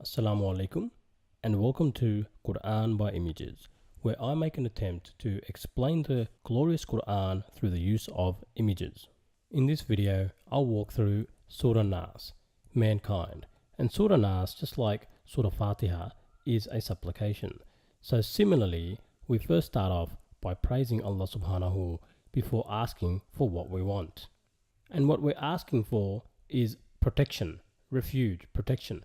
Assalamu alaikum and welcome to Quran by Images, where I make an attempt to explain the glorious Quran through the use of images. In this video, I'll walk through Surah Naas, mankind, and Surah Naas, just like Surah Fatiha, is a supplication. So similarly, we first start off by praising Allah subhanahu before asking for what we want. And what we're asking for is protection, refuge, protection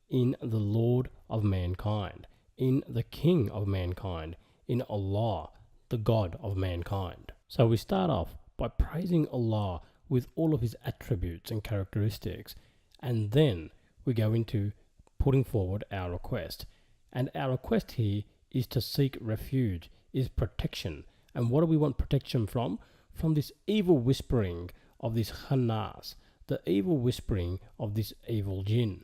in the Lord of mankind, in the King of mankind, in Allah, the God of mankind. So we start off by praising Allah with all of his attributes and characteristics, and then we go into putting forward our request. And our request here is to seek refuge, is protection. And what do we want protection from? From this evil whispering of this khannas, the evil whispering of this evil jinn.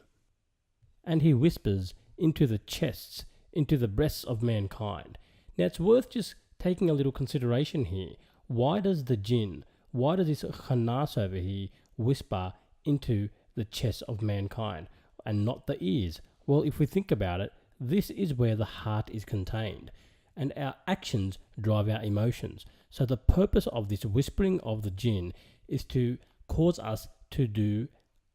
And he whispers into the chests, into the breasts of mankind. Now it's worth just taking a little consideration here. Why does the jinn, why does this khannas over here whisper into the chests of mankind and not the ears? Well, if we think about it, this is where the heart is contained, and our actions drive our emotions. So the purpose of this whispering of the jinn is to cause us to do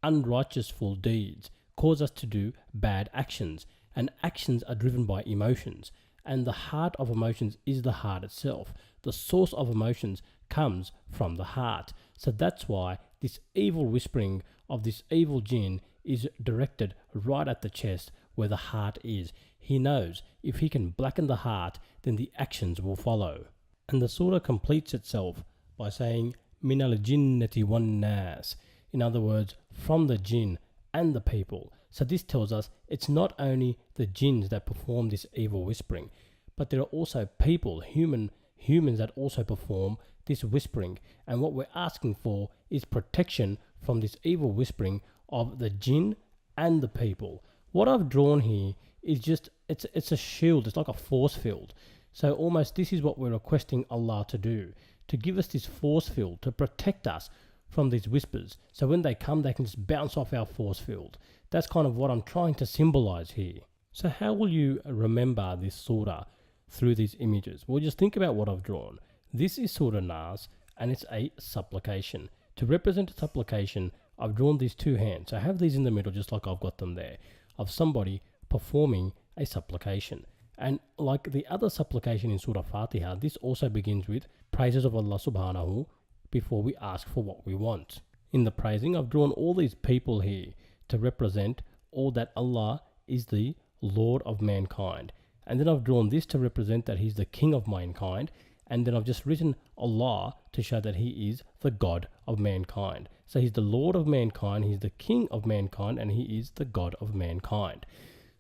unrighteousful deeds, cause us to do bad actions, and actions are driven by emotions, and the heart of emotions is the heart itself. The source of emotions comes from the heart. So that's why this evil whispering of this evil jinn is directed right at the chest where the heart is. He knows if he can blacken the heart, then the actions will follow. And the surah completes itself by saying min al-jinnati wan-nas, in other words, from the jinn and the people. So this tells us it's not only the jinns that perform this evil whispering, but there are also people, humans that also perform this whispering. And what we're asking for is protection from this evil whispering of the jinn and the people. What I've drawn here is just, it's a shield, it's like a force field. So almost this is what we're requesting Allah to do, to give us this force field, to protect us from these whispers. So when they come, they can just bounce off our force field. That's kind of what I'm trying to symbolize here. So how will you remember this surah through these images? Well, just think about what I've drawn. This is Surah Naas, and it's a supplication. To represent a supplication, I've drawn these two hands. So I have these in the middle, just like I've got them there, of somebody performing a supplication. And like the other supplication in Surah Fatiha, this also begins with praises of Allah subhanahu before we ask for what we want. In the praising, I've drawn all these people here to represent all that Allah is the Lord of mankind. And then I've drawn this to represent that he's the King of mankind. And then I've just written Allah to show that he is the God of mankind. So he's the Lord of mankind, he's the King of mankind, and he is the God of mankind.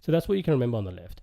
So that's what you can remember on the left.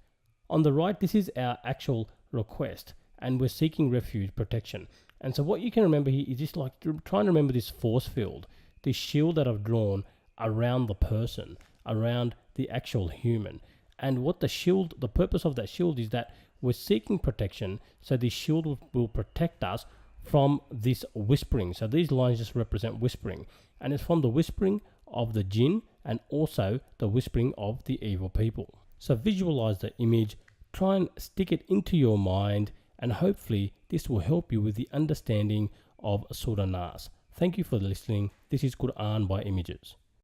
On the right, this is our actual request, and we're seeking refuge, protection. And so what you can remember here is just like trying to remember this force field, this shield that I've drawn around the person, around the actual human. And what the shield, the purpose of that shield is that we're seeking protection, so this shield will protect us from this whispering. So these lines just represent whispering, and it's from the whispering of the jinn and also the whispering of the evil people. So visualize the image, try and stick it into your mind, and hopefully this will help you with the understanding of Surah Naas. Thank you for listening. This is Quran by Images.